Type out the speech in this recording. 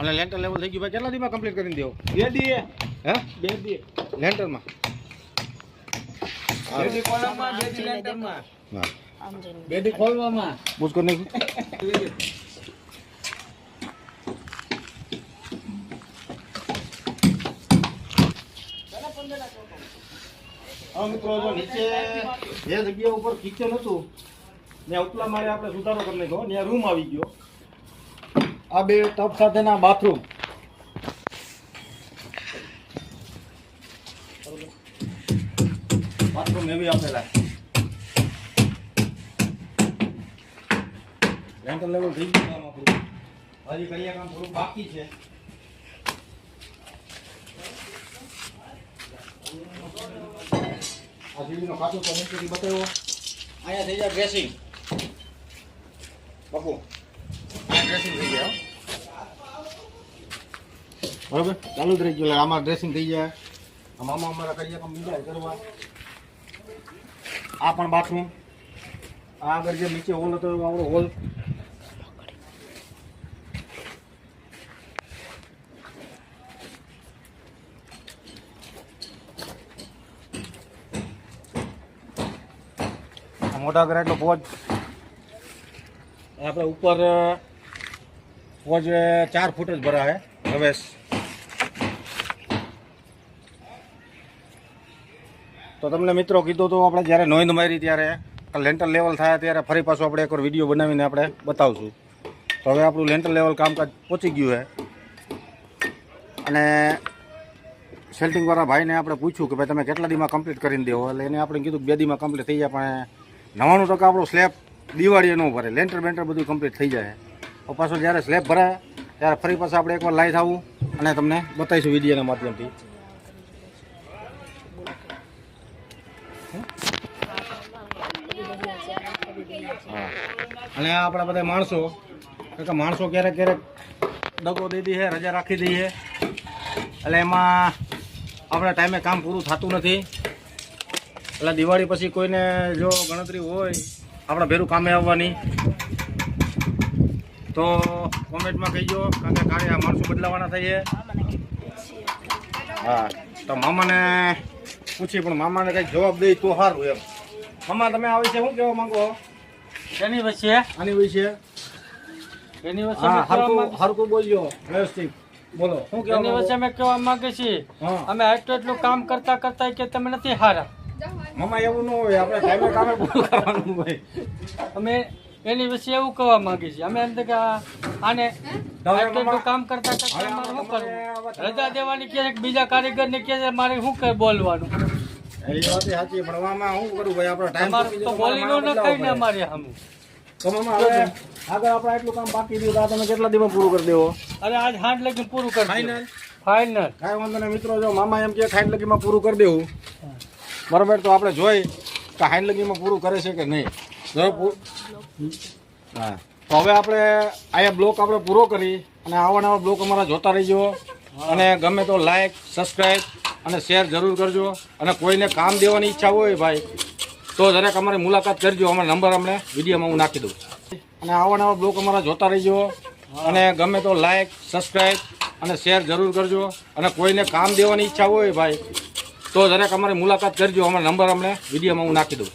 અને લેન્ટર લેવલ થઈ ગયું ભાઈ, કેટલા દીમાં કમ્પ્લીટ કરીને દેવો? 2 દી હે 2 દી લેન્ટરમાં? 2 દી કોલમમાં 2 દી લેન્ટરમાં હા 2 દી ખોલવામાં બુઝ કરી નાખ્યું. હા મિત્રો, જો નીચે જે જગ્યા ઉપર કિચન હતું ત્યાં ઉપલા માળે આપણે સુધારો કરી નાખ્યો, ત્યાં રૂમ આવી ગયો. આ 2 ટબ સાથેના બાથરૂમ બાથરૂમ એવી આપેલા. લેન્ટર લેવલ થઈ ગયું કામ આપણું. હજી કરિયા કામ થોડુંક બાકી છે. આ સીડીનો કાચો તો નીચેથી બતાવ્યો. અહીંયા થઈ જાય ડ્રેસિંગ. બાપુ અહીંયા ડ્રેસિંગ થઈ ગયા. બરાબર ચાલુ જ રહી ગયું. આમાં ડ્રેસિંગ થઈ જાય. આમાં અમારા કરિયા કામ બીજા કરવા. આ પણ બાથરૂમ. આ આગળ જે નીચે હોલ હતો એવો આપણો હોલ. મોટા કરાટનો પોજ. આપણે ઉપર પોજ 4 ફૂટ જ ભરા હે પ્રવેશ. તો તમને મિત્રો કીધું તો આપણે જ્યારે નોંધ મારી ત્યારે લેન્ટર લેવલ થાય ત્યારે ફરી પાછું આપણે એકવાર વિડીયો બનાવીને આપણે બતાવશું. તો હવે આપણું લેન્ટર લેવલ કામકાજ પહોંચી ગયું છે. અને સેલ્ટિંગવાળા ભાઈને આપણે પૂછ્યું કે ભાઈ તમે કેટલા દીમાં કમ્પ્લીટ કરીને દેવો, એટલે એને આપણે કીધું કે 2 દીમાં કમ્પ્લીટ થઈ જાય. પણ 99% આપણો સ્લેબ દિવાળીએ ન ભરે, લેન્ટર બેન્ટર બધું કમ્પ્લીટ થઈ જાય. તો પાછું જ્યારે સ્લેબ ભરાય ત્યારે ફરી પાછું આપણે એકવાર લાઈવ થવું અને તમને બતાવીશું વિડીયોના માધ્યમથી. હા અને આપણા બધા માણસો ક્યારેક દગો દઈ દઈએ, રજા રાખી દઈએ, એટલે એમાં આપણા ટાઈમે કામ પૂરું થતું નથી. એટલે દિવાળી પછી કોઈને જો ગણતરી હોય આપણા ભેરું કામે આવવાની તો કોમેન્ટમાં કહીજો, કારણ કે કાલે આ માણસો બદલાવાના થઈએ. હા તો મામાને પૂછી, પણ મામાને કંઈક જવાબ દઈ તો સારું એમ. મામા તમે આ વિશે શું કહેવા માંગો? એની વચ્ચે આની વિશે હરકું બોલજો, વ્યવસ્થિત બોલો. શું એની કહેવા વચ્ચે અમે કહેવા માંગે છીએ અમે એટલું કામ કરતા કે તમે નથી હારા. મામા એવું ન હોય, આપણે ટાઈમે કામે પૂરું કરવાનું હોય. અમે એની વિશે એવું કહેવા માંગીએ છીએ. અમે એમ કે આને એટલું કામ કરતા અમારે શું કરવું? રજા દેવાની કે બીજા કારીગરને કે મારે શું કઈ બોલવાનું? એ વાત સાચી, પણ આમાં શું કરું ભાઈ, આપણો ટાઈમ તો બોલી ન કઈ ને અમારે સામે. તો મામા હવે આગળ આપણે આટલું કામ બાકી રહ્યું, તો તમે કેટલા દિવસમાં પૂરું કરી દેવો? અરે આજ હાથ લગી પૂરું કરી ફાઇનલ ફાઇનલ. કાંઈ વાંધો નહીં મિત્રો, જો મામા એમ કે હાઈટ લગીમાં પૂરું કરી દેવું બરાબર, તો આપણે જોઈ કે હાઈટ લગીમાં પૂરું કરે છે કે નહીં. હા તો હવે આપણે અહીંયા બ્લોક આપણે પૂરો કરી અને આવા નવા બ્લોક અમારા જોતા રહીજો. અને ગમે તો લાઈક, સબસ્ક્રાઈબ અને શેર જરૂર કરજો. અને કોઈને કામ દેવાની ઈચ્છા હોય ભાઈ તો જરાક અમારી મુલાકાત કરજો. અમારો નંબર અમને વિડીયોમાં હું નાખી દઉં. અને આવા નવા બ્લોક અમારા જોતા રહીજો. અને ગમે તો લાઈક, સબસ્ક્રાઈબ અને શેર જરૂર કરજો. અને કોઈને કામ દેવાની ઈચ્છા હોય ભાઈ તો જરાક અમારી મુલાકાત કરજો. અમારો નંબર અમને વિડીયોમાં હું નાખી દઉં.